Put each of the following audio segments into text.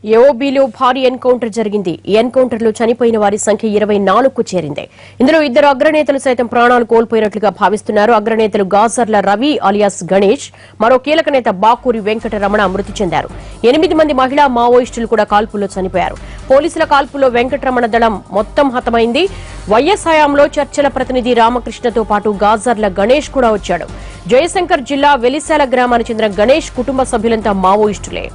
ఏఓబీలో భారీ ఎన్కౌంటర్ జరిగింది. ఈ ఎన్కౌంటర్లో చనిపోయిన వారి సంఖ్య 24కు చేరింది. ఇందులో ఇద్దరు అగ్రనేతలు సైతం ప్రాణాలు కోల్పోయినట్లుగా భావిస్తున్నారు. అగ్రనేతలు గాజర్ల రవి అలియాస్ గణేష్, మరో కీలక నేత బాకూరి వెంకటరమణ మృతి చెందారు. 8 మంది మహిళా మావోయిస్టులు కూడా కాల్పుల్లో చనిపోయారు. పోలీసుల కాల్పుల్లో వెంకటరమణ దళం మొత్తం హతమైంది. వైఎస్ హయాంలో చర్చల ప్రతినిధి రామకృష్ణతో పాటు గాజర్ల గణేష్ కూడా వచ్చాడు. జయశంకర్ జిల్లా వెలిశాల గ్రామానికి చెందిన గణేష్ కుటుంబ సభ్యులంతా మావోయిస్టులే.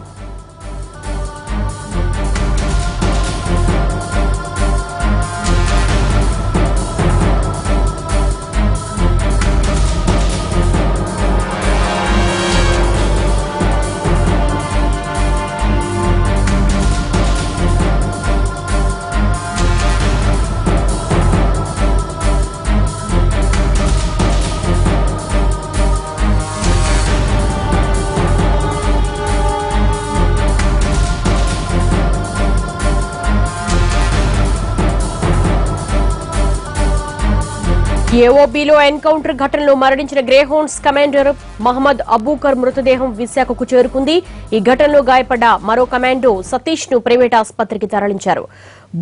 ఏఓబీలో ఎన్కౌంటర్ ఘటనలో మరణించిన గ్రేహౌండ్స్ కమాండర్ మహమ్మద్ అబూకర్ మృతదేహం విశాఖకు చేరుకుంది. ఈ ఘటనలో గాయపడ్డ మరో కమాండో సతీష్ ను ప్రైవేట్ ఆసుపత్రికి తరలించారు.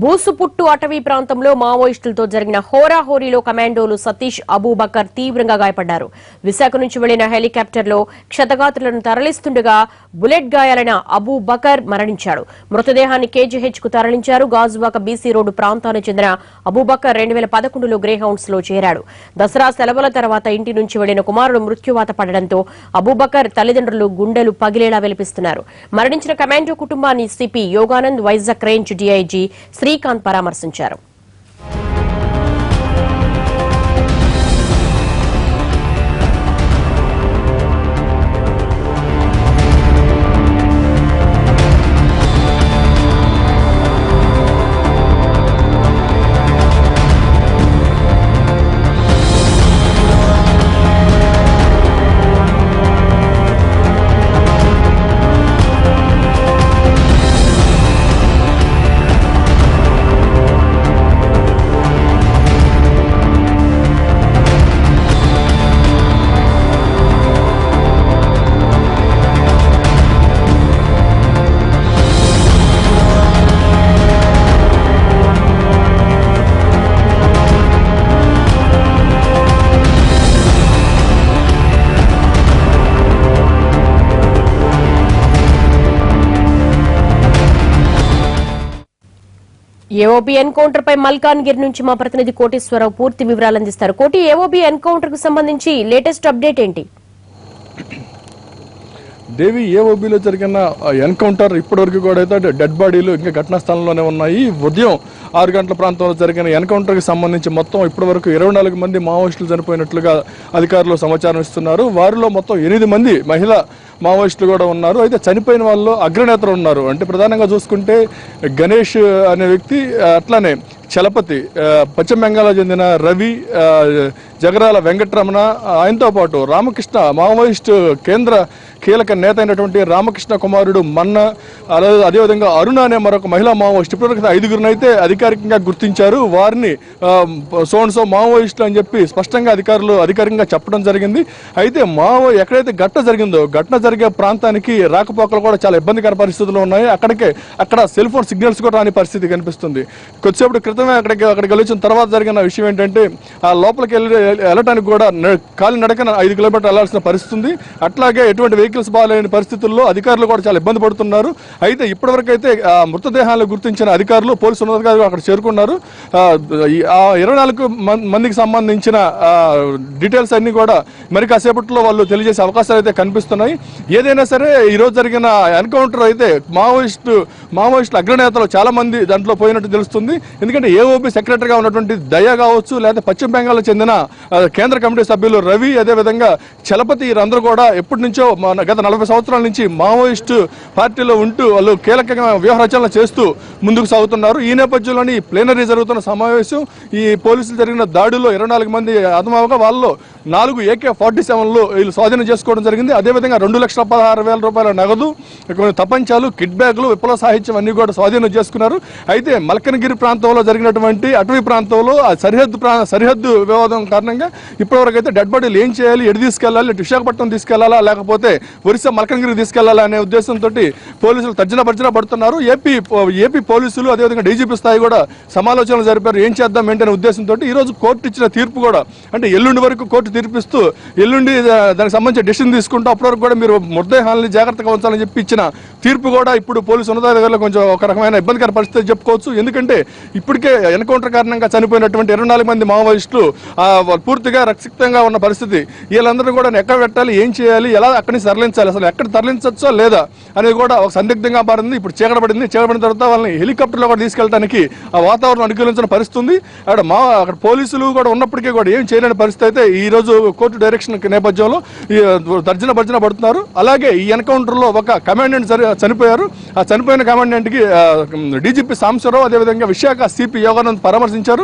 బూసుపుట్టు అటవీ ప్రాంతంలో మావోయిస్టులతో జరిగిన హోరాహోరీలో కమాండోలు సతీష్, అబూబకర్ తీవ్రంగా గాయపడ్డారు. విశాఖ నుంచి వెళ్లిన హెలికాప్టర్లో క్షతగాత్రులను తరలిస్తుండగా బుల్లెట్ గాయాలైన అబూబకర్ మరణించాడు. మృతదేహాన్ని కేజీహెచ్ కు తరలించారు. గాజువాక బీసీ రోడ్డు ప్రాంతానికి చెందిన అబూబకర్ 2011లో గ్రేహౌండ్స్ లో చేరాడు. దసరా సెలవుల తర్వాత ఇంటి నుంచి వెళ్లిన కుమారుడు మృత్యువాత పడడంతో అబూబకర్ తల్లిదండ్రులు గుండెలు పగిలేలా విలపిస్తున్నారు. మరణించిన కమాండో కుటుంబాన్ని CP Yoganand, Vizag range DIG Srikanth పరామర్శించారు. ఏఓబీ ఎన్కౌంటర్ పై మల్కాన్గిరి నుంచి మా ప్రతినిధి కోటేశ్వరరావు పూర్తి వివరాలు అందిస్తారు. కోటి, ఏఓబీ ఎన్కౌంటర్ కు సంబంధించి లేటెస్ట్ అప్డేట్ ఏంటి? దేవి, ఏఓబీలో జరిగిన ఎన్కౌంటర్ ఇప్పటివరకు కూడా అయితే డెడ్ బాడీలు ఇంకా ఘటనా స్థలంలోనే ఉన్నాయి. ఉదయం 6 గంటల ప్రాంతంలో జరిగిన ఎన్కౌంటర్కి సంబంధించి మొత్తం ఇప్పటివరకు 24 మంది మావోయిస్టులు చనిపోయినట్లుగా అధికారులు సమాచారం ఇస్తున్నారు. వారిలో మొత్తం 8 మంది మహిళా మావోయిస్టులు కూడా ఉన్నారు. అయితే చనిపోయిన వాళ్ళు అగ్రనేతలు ఉన్నారు. అంటే ప్రధానంగా చూసుకుంటే గణేష్ అనే వ్యక్తి, అట్లానే చలపతి, పశ్చిమ బెంగాల్లో చెందిన రవి, జగరాల వెంకటరమణ, ఆయనతో పాటు రామకృష్ణ, మావోయిస్టు కేంద్ర కీలక నేత అయినటువంటి రామకృష్ణ కుమారుడు మన్న, అదేవిధంగా అరుణ అనే మరొక మహిళా మావోయిస్ట్. ఇప్పటివరకు 5గురిని అయితే అధికారికంగా గుర్తించారు. వారిని సోన్సో మావోయిస్టులు అని చెప్పి స్పష్టంగా అధికారికంగా చెప్పడం జరిగింది. అయితే ఎక్కడైతే ఘటన జరిగిందో ఘటన జరిగే ప్రాంతానికి రాకపోకలు కూడా చాలా ఇబ్బందికర పరిస్థితులు ఉన్నాయి. అక్కడ సెల్ ఫోన్ సిగ్నల్స్ కూడా రాని పరిస్థితి కనిపిస్తుంది. కొద్దిసేపటి క్రితమే అక్కడికి వెళ్ళిన తర్వాత జరిగిన విషయం ఏంటంటే ఆ లోపలికి వెళ్ళటానికి కూడా కాలినడకన 5 కిలోమీటర్లు వెళ్లాల్సిన పరిస్థితి ఉంది. అట్లాగే ఎటువంటి వెహికల్స్ బాగాలేని పరిస్థితుల్లో అధికారులు కూడా చాలా ఇబ్బంది పడుతున్నారు. అయితే ఇప్పటివరకు అయితే మృతదేహాలను గుర్తించిన అధికారులు, పోలీసు ఉన్నతాధికారులు అక్కడ చేరుకున్నారు. 24 మందికి సంబంధించిన డీటెయిల్స్ అన్ని కూడా మరి కాసేపట్లో వాళ్ళు తెలియజేసే అవకాశాలు అయితే కనిపిస్తున్నాయి. ఏదైనా సరే ఈరోజు జరిగిన ఎన్కౌంటర్ అయితే మావోయిస్టుల అగ్రనేతలు చాలా మంది దాంట్లో పోయినట్టు తెలుస్తుంది. ఎందుకంటే ఏఓబీ సెక్రటరీగా ఉన్నటువంటి దయ కావచ్చు, లేదా పశ్చిమ బెంగాల్లో చెందిన కేంద్ర కమిటీ సభ్యులు రవి, అదేవిధంగా చలపతి, వీరందరూ కూడా ఎప్పటి నుంచో గత 40 సంవత్సరాల నుంచి మావోయిస్టు పార్టీలో ఉంటూ వాళ్ళు కీలకంగా వ్యూహరచనలు చేస్తూ ముందుకు సాగుతున్నారు. ఈ నేపథ్యంలోని ప్లేనరీ జరుగుతున్న సమావేశం, ఈ పోలీసులు జరిగిన దాడిలో 24 మంది హతమవగా వాళ్ళలో 4 AK-47లు వీళ్ళు స్వాధీనం చేసుకోవడం జరిగింది. అదేవిధంగా 2,16,000 రూపాయల నగదు, కొన్ని తపంచాలు, కిట్ బ్యాగులు, విప్లవ సాహిత్యం అన్ని కూడా స్వాధీనం చేసుకున్నారు. అయితే మల్కనగిరి ప్రాంతంలో జరిగినటువంటి అటవీ ప్రాంతంలో ఆ సరిహద్దు వివాదం కారణంగా ఇప్పటివరకు అయితే డెడ్ బాడీలు ఏం చేయాలి, ఎటు తీసుకెళ్లాలి, విశాఖపట్నం తీసుకెళ్లాలా లేకపోతే ఒరిస్సా మల్కనగిరి తీసుకెళ్లాలా అనే ఉద్దేశంతో పోలీసులు తర్జన పడుతున్నారు. ఏపీ పోలీసులు అదేవిధంగా డీజీపీ స్థాయి కూడా సమాలోచనలు జరిపారు. ఏం చేద్దాం ఏంటనే ఉద్దేశంతో ఈ రోజు కోర్టు ఇచ్చిన తీర్పు కూడా, అంటే ఎల్లుండి వరకు కోర్టు తీర్పిస్తూ ఎల్లుండి దానికి సంబంధించిన డెసిషన్ తీసుకుంటూ అప్పటివరకు కూడా మీరు మృతదేహాలని జాగ్రత్తగా ఉంచాలని చెప్పి ఇచ్చిన తీర్పు కూడా ఇప్పుడు పోలీసు ఉన్నతాధికారులు కొంచెం ఒక రకమైన ఇబ్బందికర పరిస్థితి చెప్పుకోవచ్చు. ఎందుకంటే ఇప్పటికే ఎన్కౌంటర్ కారణంగా చనిపోయినటువంటి 24 మంది మావోయిస్టులు పూర్తిగా రక్షితంగా ఉన్న పరిస్థితి. వీళ్ళందరూ కూడా ఎక్కడ పెట్టాలి, ఏం చేయాలి, ఎలా అక్కడి నుంచి తరలించాలి, అసలు ఎక్కడ తరలించచ్చో లేదా అనేది కూడా ఒక సందిగ్ధంగా మారింది. ఇప్పుడు చీకటపడిన తర్వాత వాళ్ళని హెలికాప్టర్లో కూడా తీసుకెళ్ళడానికి ఆ వాతావరణం అనుకూలించిన పరిస్థితి ఉంది. అక్కడ పోలీసులు కూడా ఉన్నప్పటికీ కూడా ఏం చేయలేని పరిస్థితి అయితే ఈ రోజు కోర్టు డైరెక్షన్ నేపథ్యంలో తర్జన పడుతున్నారు. అలాగే ఈ ఎన్కౌంటర్ లో ఒక కమాండెంట్ చనిపోయారు. ఆ చనిపోయిన కమాండెంట్ కి డీజీపీ సాంబశివరావు అదేవిధంగా విశాఖ సిపి యోగానంద్ పరామర్శించారు.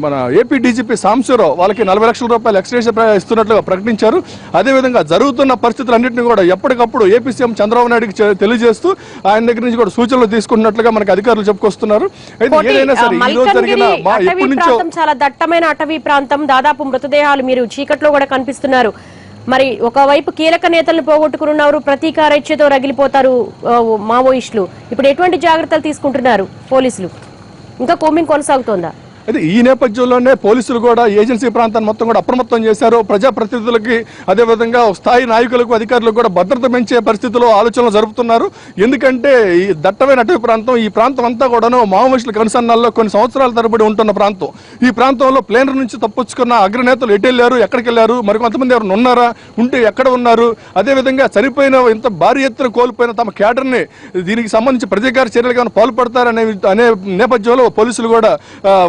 మన ఏపీ డీజీపీ సాంబశివరావు వాళ్ళకి 40 లక్షల రూపాయలు ఎక్స్ట్రేషన్ ఇస్తున్నట్లుగా ప్రకటించారు. అదేవిధంగా జరుగుతున్న పరిస్థితులన్నింటినీ కూడా ఎప్పటికప్పుడు ఏపీ సీఎం చంద్రబాబు నాయుడుకి తెలియజేస్తూ ఆయన దగ్గర నుంచి కూడా సూచనలు తీసుకుంటున్నట్లుగా మనకు అధికారులు చెప్పుకొస్తున్నారు. అయితే ఏదైనా సరే ఈ రోజు జరిగిన ఎప్పటి నుంచో చాలా దట్టమైన అటవీ ప్రాంతం, దాదాపు మృతదేహాలు మీరు చీకట్లో కూడా కనిపిస్తున్నారు. మరి ఒకవైపు కీలక నేతలను పోగొట్టుకున్నారు, ప్రతీకారేచ్ఛతో రగిలిపోతారు మావోయిస్టులు. ఇప్పుడు ఎటువంటి జాగ్రత్తలు తీసుకుంటున్నారు పోలీసులు? ఇంకా కోమింగ్ కొనసాగుతోందా? అయితే ఈ నేపథ్యంలోనే పోలీసులు కూడా ఏజెన్సీ ప్రాంతాన్ని మొత్తం కూడా అప్రమత్తం చేశారు. ప్రజాప్రతినిధులకి అదేవిధంగా స్థాయి నాయకులకు అధికారులకు కూడా భద్రత పెంచే పరిస్థితిలో ఆలోచనలు జరుపుతున్నారు. ఎందుకంటే ఈ దట్టమైన అటవీ ప్రాంతం, ఈ ప్రాంతం అంతా కూడాను మావోయిస్టుల కనుసన్నాల్లో కొన్ని సంవత్సరాల తరబడి ఉంటున్న ప్రాంతం. ఈ ప్రాంతంలో ప్లేనర్ నుంచి తప్పించుకున్న అగ్రనేతలు ఎటు వెళ్ళారు, ఎక్కడికి వెళ్ళారు, మరి కొంతమంది ఎవరు ఉన్నారా, ఉంటే ఎక్కడ ఉన్నారు, అదేవిధంగా చనిపోయిన ఇంత భారీ ఎత్తున కోల్పోయిన తమ క్యాడర్ని దీనికి సంబంధించి ప్రతీకార చర్యలుగా పాల్పడతారనే నేపథ్యంలో పోలీసులు కూడా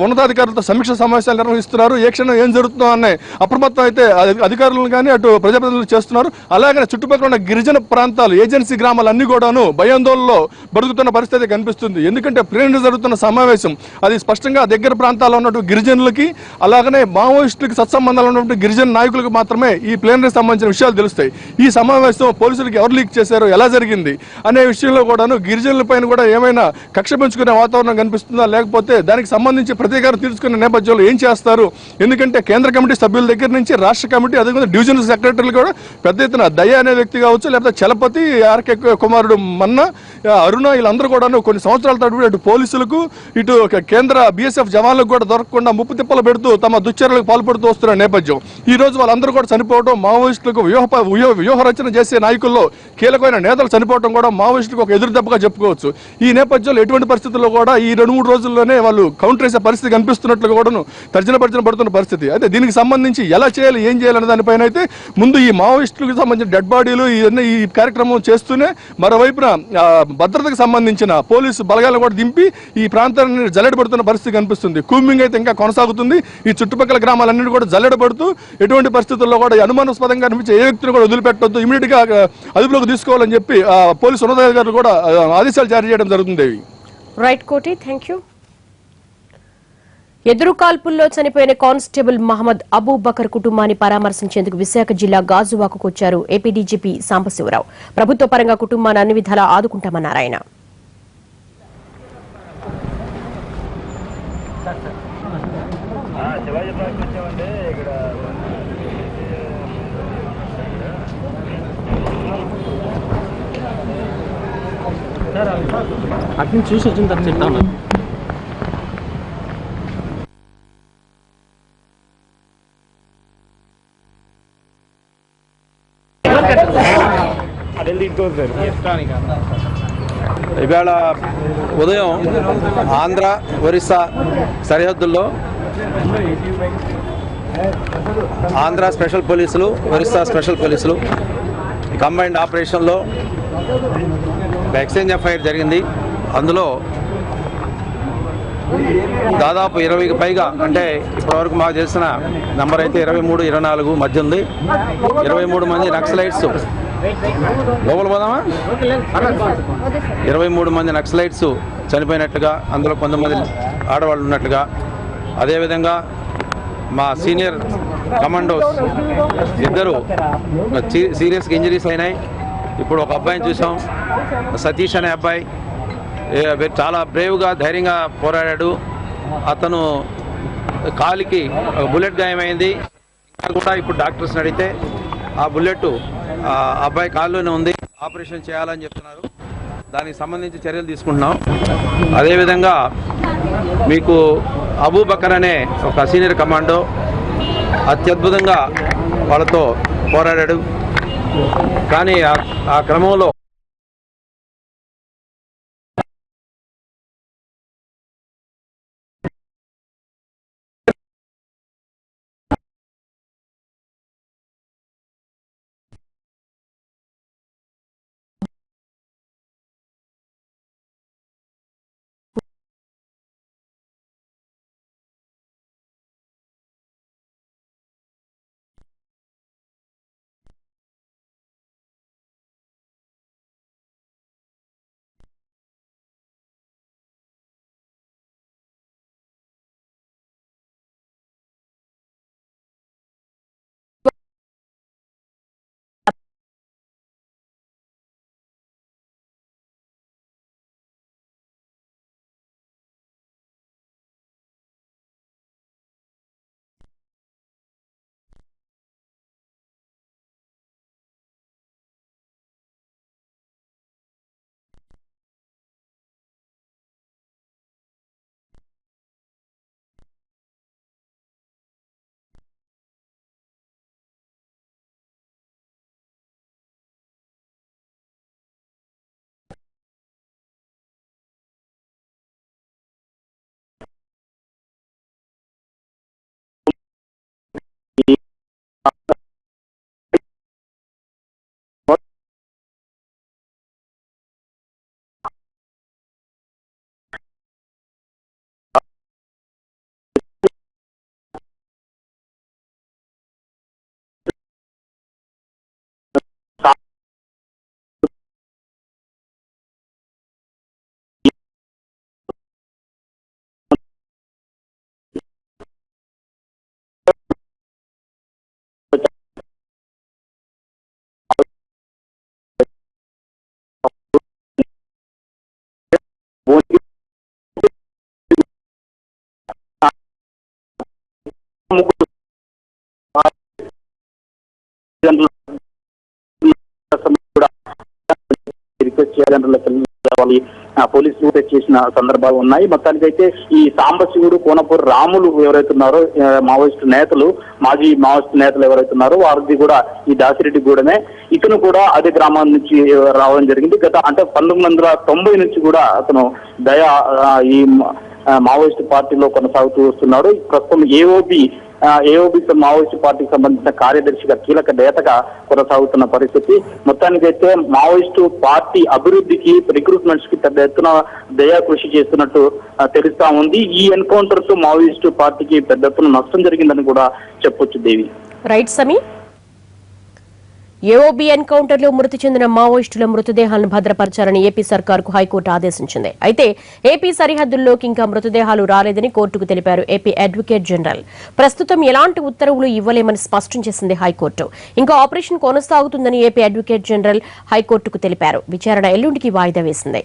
ఉన్నతాధికారులతో సమీక్ష సమావేశాలు నిర్వహిస్తున్నారు. ఏ క్షణం ఏం జరుగుతుందో అనే అప్రమత్తం అయితే అధికారులను కానీ అటు ప్రజాప్రతినిధులు చేస్తున్నారు. అలాగే చుట్టుపక్కల ఉన్న గిరిజన ప్రాంతాలు, ఏజెన్సీ గ్రామాలన్నీ కూడాను భయాందోళనలో బతుకుతున్న పరిస్థితి కనిపిస్తుంది. ఎందుకంటే ప్లేనరీ జరుగుతున్న సమావేశం అది స్పష్టంగా దగ్గర ప్రాంతాల్లో ఉన్నటువంటి గిరిజనులకి అలాగనే మావోయిస్టులకి సత్సంబంధాలు ఉన్నటువంటి గిరిజన నాయకులకు మాత్రమే ఈ ప్లేనరీ సంబంధించిన విషయాలు తెలుస్తాయి. ఈ సమావేశం పోలీసులకు ఎవరు లీక్ చేశారు, ఎలా జరిగింది అనే విషయంలో కూడాను గిరిజనుల పైన కూడా ఏమైనా కక్ష పెంచుకునే వాతావరణం కనిపిస్తుందా, లేకపోతే దానికి సంబంధించి ప్రతీకారం తీర్చుకునే నేపథ్యంలో ఏం చేస్తారు? ఎందుకంటే కేంద్ర కమిటీ సభ్యుల దగ్గర నుంచి రాష్ట్ర కమిటీ అదేవిధంగా డివిజనల్ సెక్రటరీలు కూడా పెద్ద ఎత్తున దయ అనే వ్యక్తి కావచ్చు, లేకపోతే చలపతి, ఆర్కే కుమారుడు మన్న, అరుణ వీళ్ళందరూ కూడా కొన్ని సంవత్సరాల తరబడి అటు పోలీసులకు ఇటు కేంద్ర BSF జవాన్లకు కూడా దొరకకుండా ముప్పు తిప్పలు పెడుతూ తమ దుశ్చర్యలకు పాల్పడుతూ వస్తున్న నేపథ్యం. ఈ రోజు వాళ్ళందరూ కూడా చనిపోవడం, మావోయిస్టులకు వ్యూహ రచన చేసే నాయకుల్లో కీలకమైన నేతలు చనిపోవడం కూడా మావోయిస్టులకు ఒక ఎదురు దెబ్బగా చెప్పుకోవచ్చు. ఈ నేపథ్యంలో ఎటువంటి పరిస్థితుల్లో కూడా ఈ 2-3 రోజుల్లోనే వాళ్ళు కౌంటర్ చేసే పరిస్థితి కనిపిస్తున్నట్లుగా కూడాను తర్జన పడుతున్న పరిస్థితి. అయితే దీనికి సంబంధించి ఎలా చేయాలి, ఏం చేయాలనే దానిపైన అయితే ముందు ఈ మావోయిస్టులకు సంబంధించిన డెడ్ బాడీలు ఇవన్నీ ఈ కార్యక్రమం చేస్తూనే మరోవైపున భద్రతకు సంబంధించిన పోలీసు బలగాలను కూడా దింపి ఈ ప్రాంతాన్ని జల్లెడబడుతున్న పరిస్థితి కనిపిస్తుంది. కూంబింగ్ అయితే ఇంకా కొనసాగుతుంది. ఈ చుట్టుపక్కల గ్రామాలన్నింటి కూడా జల్లెడబడుతూ ఎటువంటి పరిస్థితుల్లో కూడా అనుమానాస్పదంగా అనిపించే ఏ వ్యక్తిని కూడా వదిలిపెట్టొద్దు, ఇమీడియట్ గా అదుపులోకి తీసుకోవాలని చెప్పి పోలీసు ఉన్నతాధికారులు కూడా ఆదేశాలు జారీ చేయడం జరుగుతుంది. రైట్ కోటి, థ్యాంక్ యూ. ఎదురు కాల్పుల్లో చనిపోయిన కానిస్టేబుల్ మహమ్మద్ అబూబకర్ కుటుంబాన్ని పరామర్శించేందుకు విశాఖ జిల్లా గాజువాకకు వచ్చారు ఏపీ డీజీపీ సాంబశివరావు. ప్రభుత్వ పరంగా కుటుంబాన్ని అన్ని విధాలా ఆదుకుంటామన్నారు ఆయన. అట్ని చూసి వచ్చిన తర్వాత చెప్తాను. ఇవాళ ఉదయం ఆంధ్ర ఒరిస్సా సరిహద్దుల్లో ఆంధ్ర స్పెషల్ పోలీసులు, ఒరిస్సా స్పెషల్ పోలీసులు కంబైన్డ్ ఆపరేషన్లో ఎక్స్చేంజ్ ఆఫ్ ఫైర్ జరిగింది. అందులో దాదాపు 20కి పైగా, అంటే ఇప్పటివరకు మాకు తెలిసిన నంబర్ అయితే 23-24 మధ్య ఉంది. 23 మంది నక్సలైట్స్ లోపల పోదామా 23 మంది నక్సలైట్స్ చనిపోయినట్లుగా, అందులో కొంతమంది ఆడవాళ్ళు ఉన్నట్లుగా, అదేవిధంగా మా సీనియర్ కమాండోస్ ఇద్దరు సీరియస్గా ఇంజరీస్ అయినాయి. ఇప్పుడు ఒక అబ్బాయిని చూసాం, సతీష్ అనే అబ్బాయి చాలా బ్రేవ్గా ధైర్యంగా పోరాడాడు. అతను కాలికి బుల్లెట్ గాయమైంది. కూడా ఇప్పుడు డాక్టర్స్ని అడిగితే ఆ బుల్లెట్ అబ్బాయి కాల్లోనే ఉంది, ఆపరేషన్ చేయాలని చెప్తున్నారు. దానికి సంబంధించి చర్యలు తీసుకుంటున్నాం. అదేవిధంగా మీకు అబూబకర్ అనే ఒక సీనియర్ కమాండో అత్యద్భుతంగా వాళ్ళతో పోరాడాడు. కానీ ఆ క్రమంలో రిక్వెస్ట్ చేయాలని పోలీసులు చేసిన సందర్భాలు ఉన్నాయి. మొత్తానికైతే ఈ సాంబశివుడు, కోనపూర్ రాములు ఎవరైతే ఉన్నారో మావోయిస్టు నేతలు, మాజీ మావోయిస్టు నేతలు ఎవరైతే ఉన్నారో వారిది కూడా ఈ దాసిరెడ్డిగూడమే. ఇతను కూడా అదే గ్రామం నుంచి రావడం జరిగింది. గత అంటే 1990 నుంచి కూడా అతను ఈ మావోయిస్టు పార్టీలో కొనసాగుతూ వస్తున్నాడు. ప్రస్తుతం ఏఓబి మావోయిస్టు పార్టీకి సంబంధించిన కార్యదర్శిగా, కీలక నేతగా కొనసాగుతున్న పరిస్థితి. మొత్తానికైతే మావోయిస్టు పార్టీ అభివృద్ధికి, రిక్రూట్మెంట్స్ కి పెద్ద ఎత్తున దయా కృషి చేస్తున్నట్టు తెలుస్తా ఉంది. ఈ ఎన్కౌంటర్ తో మావోయిస్టు పార్టీకి పెద్ద ఎత్తున నష్టం జరిగిందని కూడా చెప్పొచ్చు. దేవి. రైట్ సమీ. ఏఓబీ ఎన్కౌంటర్ లో మృతి చెందిన మావోయిస్టుల మృతదేహాలను భద్రపరచాలని ఏపీ సర్కార్కు హైకోర్టు ఆదేశించింది. అయితే ఏపీ సరిహద్దుల్లోకి ఇంకా మృతదేహాలు రాలేదని కోర్టుకు తెలిపారు ఏపీ అడ్వకేట్ జనరల్. ప్రస్తుతం ఎలాంటి ఉత్తర్వులు ఇవ్వలేమని స్పష్టం చేసింది హైకోర్టు. ఇంకా ఆపరేషన్ కొనసాగుతుందని ఏపీ అడ్వకేట్ జనరల్ హైకోర్టుకు తెలిపారు. విచారణ ఎల్లుండికి వాయిదా వేసింది.